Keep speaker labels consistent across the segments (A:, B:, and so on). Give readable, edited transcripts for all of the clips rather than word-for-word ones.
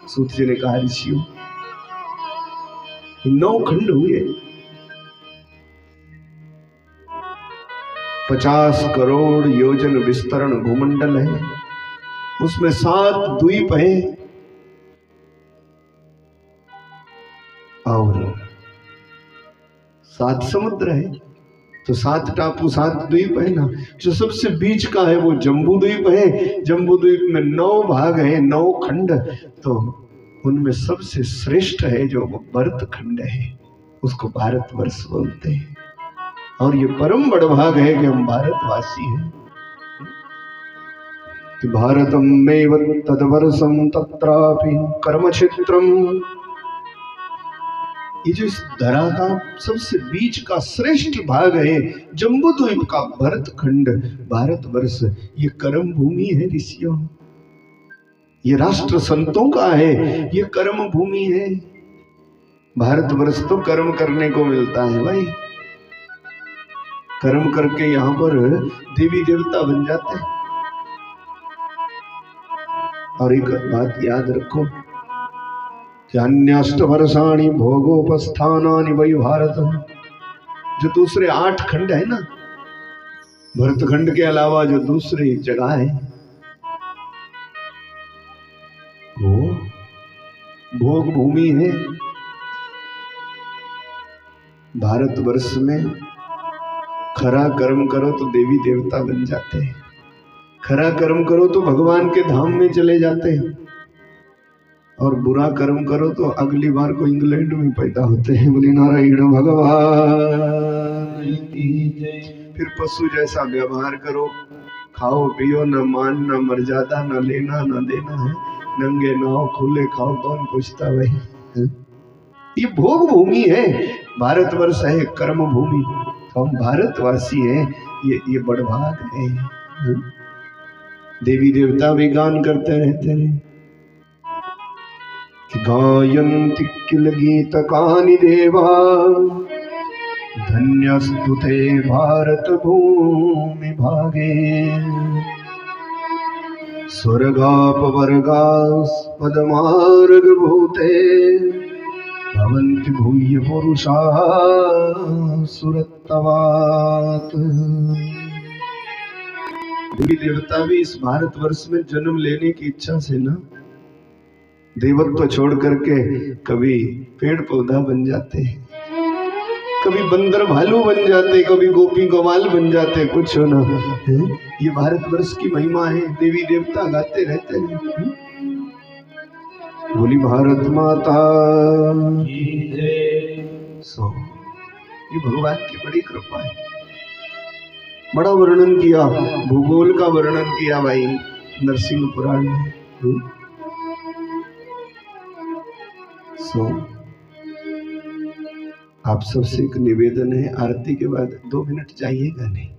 A: सूत जी ने कहा, ऋषियों 9 खंड हुए, 50 करोड़ योजन विस्तरण भूमंडल है, उसमें 7 द्वीप हैं और 7 समुद्र है। तो 7 टापू 7 द्वीप है ना। जो सबसे बीच का है वो जम्बू द्वीप है। जम्बू द्वीप में 9 भाग है, 9 खंड। तो उनमें सबसे श्रेष्ठ है जो भरत खंड है, उसको भारतवर्ष बोलते हैं। और ये परम बड़भाग है कि हम भारतवासी हैं। कि भारतम मेव तद्वर्षम तत्रापि कर्म क्षेत्रम। ये जो इस धरा का सबसे बीच का श्रेष्ठ भाग है, जम्बू द्वीप का भरत खंड, भारतवर्ष, ये कर्म भूमि है ऋषियों। ये राष्ट्र संतों का है, ये कर्म भूमि है। भारतवर्ष तो कर्म करने को मिलता है भाई। कर्म करके यहाँ पर देवी देवता बन जाते हैं। और एक बात याद रखो, अन्याष्ट वर्षाणि भोगोपस्थानानि वै भारत। जो दूसरे 8 खंड है ना, भरत खंड के अलावा जो दूसरी जगह है, वो भोग भूमि है। भारतवर्ष में खरा कर्म करो तो देवी देवता बन जाते हैं, खरा कर्म करो तो भगवान के धाम में चले जाते हैं, और बुरा कर्म करो तो अगली बार को इंग्लैंड में पैदा होते हैं। बोले नारायण भगवान की जय। फिर पशु जैसा व्यवहार करो, खाओ पियो, न मान न मर्यादा, न लेना न देना है, नंगे नाव खुले खाओ, कौन पूछता भाई। ये भोग भूमि है, भारतवर्ष है कर्म भूमि। तो हम भारतवासी हैं, ये बड़भाग है। देवी देवता भी गान करते रहते हैं, गायन्ति किल गीतकानि देवा, धन्यस्तु ते भारत भूमि भागे। स्वर्गापवर्गास्पदमार्ग भूते, भवन्ति भूय पुरुषा सुरत्तवात्। देवी देवता भी इस भारतवर्ष में जन्म लेने की इच्छा से ना देवत्व छोड़ करके कभी पेड़ पौधा बन जाते हैं, कभी बंदर भालू बन जाते, कभी गोपी गोपाल बन जाते, कुछ ना है। ये भारतवर्ष की महिमा है, देवी देवता गाते रहते हैं। बोली भारत माता की जय। सो ये भगवान की बड़ी कृपा है। बड़ा वर्णन किया, भूगोल का वर्णन किया भाई नरसिंह पुराण में। आप सबसे एक निवेदन है, आरती के बाद 2 मिनट चाहिएगा नहीं,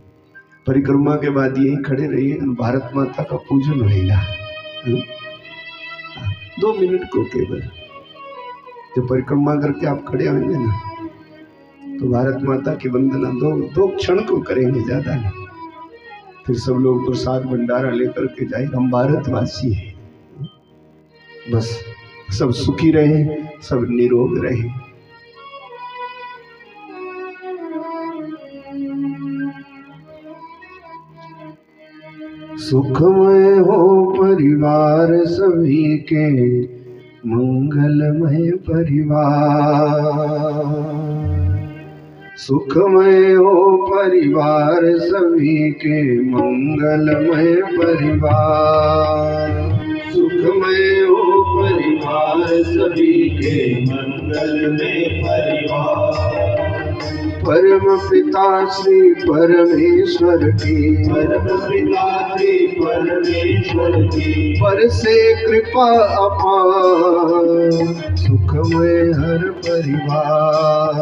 A: परिक्रमा के बाद यहीं खड़े रहिए, भारत माता का पूजन होगा। 2 मिनट को केवल, जब परिक्रमा करके आप खड़े होंगे ना, तो भारत माता की वंदना 2 क्षण को करेंगे, ज्यादा नहीं। फिर सब लोग प्रसाद भंडारा लेकर के जाएंगे। हम भारतवासी हैं, बस सब सुखी रहे, सब निरोग रहे। सुखमय हो परिवार सभी के, मंगलमय परिवार। सुखमय हो परिवार सभी के, मंगलमय परिवार। सुखमय हो परिवार सभी के, मंगलमय परिवार। परम पिता श्री परमेश्वर की, परम पिता श्री परमेश्वर की, पर से कृपा अपार। सुखमय हर परिवार,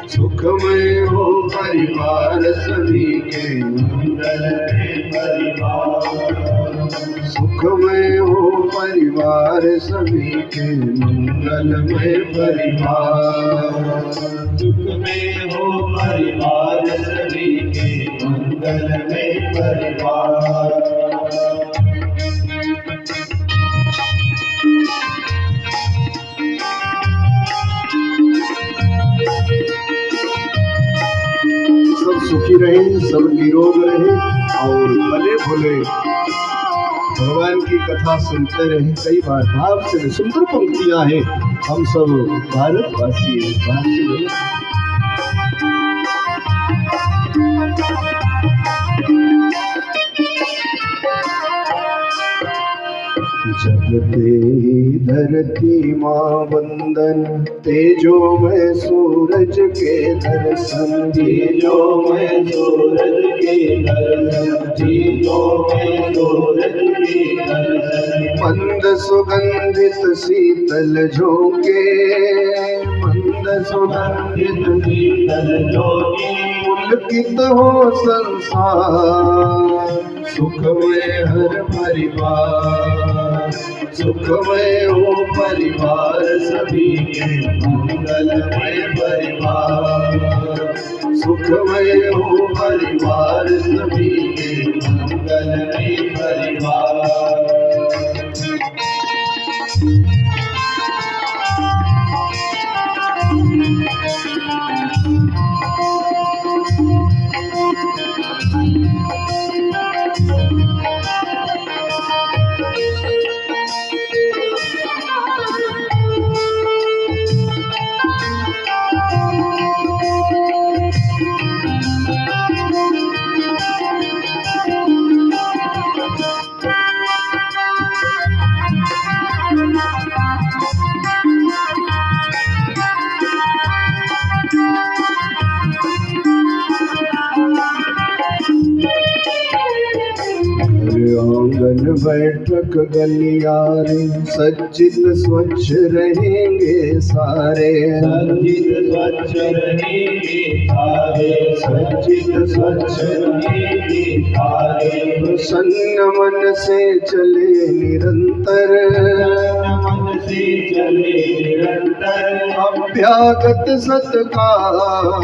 A: सुखमय हो परिवार सभी के, मंगलमय परिवार। सुखमय हो परिवार सभी के, मंगलमय परिवार। सुखमय हो परिवार सभी के, मंगलमय परिवार। सब निरोग रहे और भले भोले भगवान की कथा सुनते रहे। कई बार भाव से सुंदर पंक्तियां हैं, हम सब भारतवासी हैं, भाव से बोले। जगते धरती माँ वंदन, तेजो में सूरज के दर्शन,
B: तेजो में सूरज के दर्शन, तेजो में सूरज के दर्शन।
A: मंद सुगंधित शीतल झोंके, मंद सुगंधित
B: शीतल झोंके,
A: पुलकित हो संसार, सुखमय हर परिवार, सुखमय हो परिवार सभी के, मंगलमय परिवार, सुखमय हो परिवार सभी के, मंगलमय परिवार। आंगन बैठक गलियारे, सज्जित स्वच्छ रहेंगे सारे,
B: सज्जित स्वच्छ रहेंगे सारे, सज्जित स्वच्छ रहेंगे सारे।
A: प्रसन्न मन से चले निरंतर,
B: मन से चले निरंतर,
A: अभ्यागत सत्कार,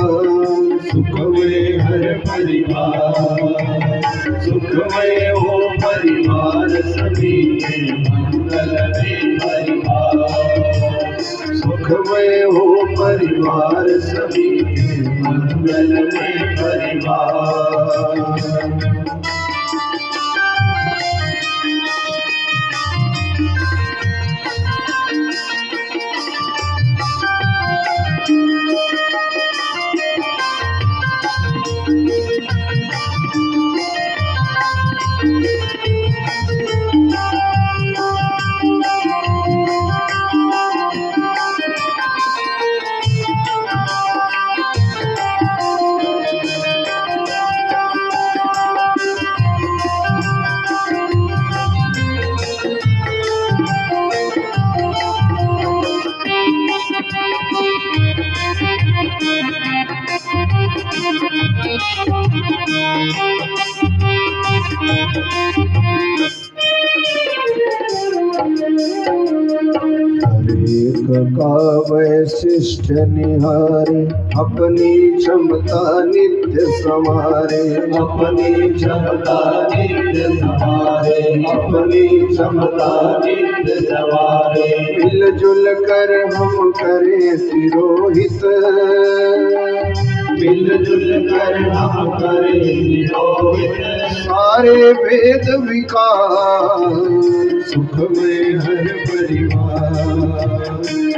A: सुखमय हर
B: परिवार, सुखमय हो परिवार सभी के, मंगलमय परिवार,
A: सुखमय हो परिवार सभी के,
B: मंगलमय परिवार।
A: हरेक का वैशिष्ट निहारे, अपनी क्षमता नित्य संवारे,
B: अपनी क्षमता नित्य संवारे, अपनी क्षमता नित्य संवारे।
A: मिलजुल कर हम करें तिरोहित,
B: मिलजुल कर हम करें तिरोहित,
A: सारे वेद विकार, सुखमय हर परिवार,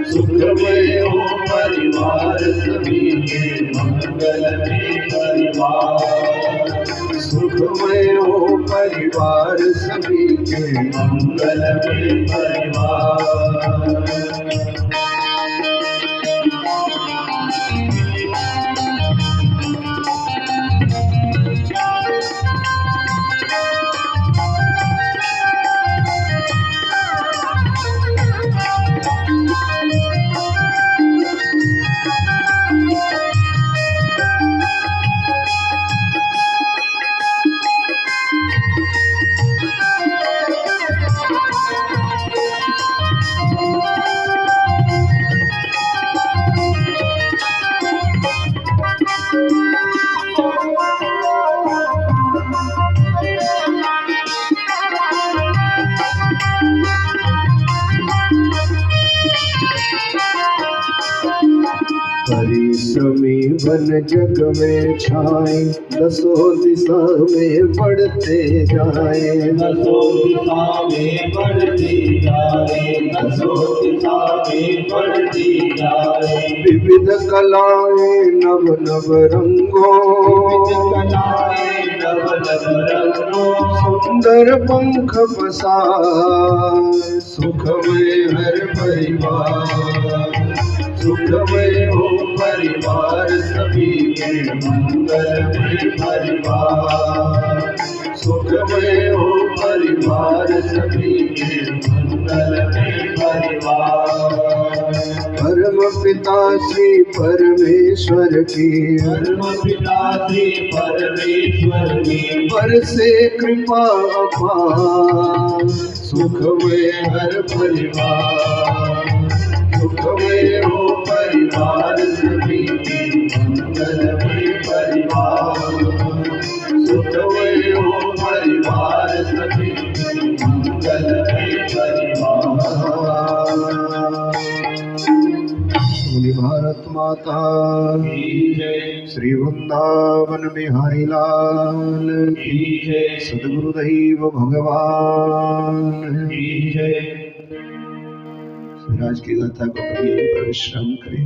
B: सुखमय हो परिवार सभी के, मंगलमय परिवार,
A: सुखमय हो परिवार सभी के,
B: मंगलमय परिवार।
A: परिश्रमी बन जग में छाए, दसों दिशा में बढ़ते जाए।
B: दसों दिशा में बढ़ती जाए, दसों दिशा में बढ़ती जाए।
A: विविध कलाएं नव नव रंगों,
B: कलाएं नव नव रंगों,
A: सुंदर पंख पसार, सुखमय हर परिवार।
B: सुखमय हो परिवार सभी के, मंगलमय परिवार। सुखमय हो परिवार सभी के, मंगलमय परिवार।
A: परम पिता श्री परमेश्वर की,
B: परम पिता श्री परमेश्वर की,
A: बरसे कृपा अपार, सुखमय हर परिवार।
B: सुखमय हो परिवार सभी के, मंगलमय परिवार। सुखमय हो परिवार सभी के, मंगलमय परिवार।
A: बोली भारत माता
B: की जय,
A: श्री वृंदावन बिहारी लाल की,
B: की जय,
A: सद्गुरुदेव भगवान
B: की जय।
A: राज की गाथा को कभी परिश्रम करें।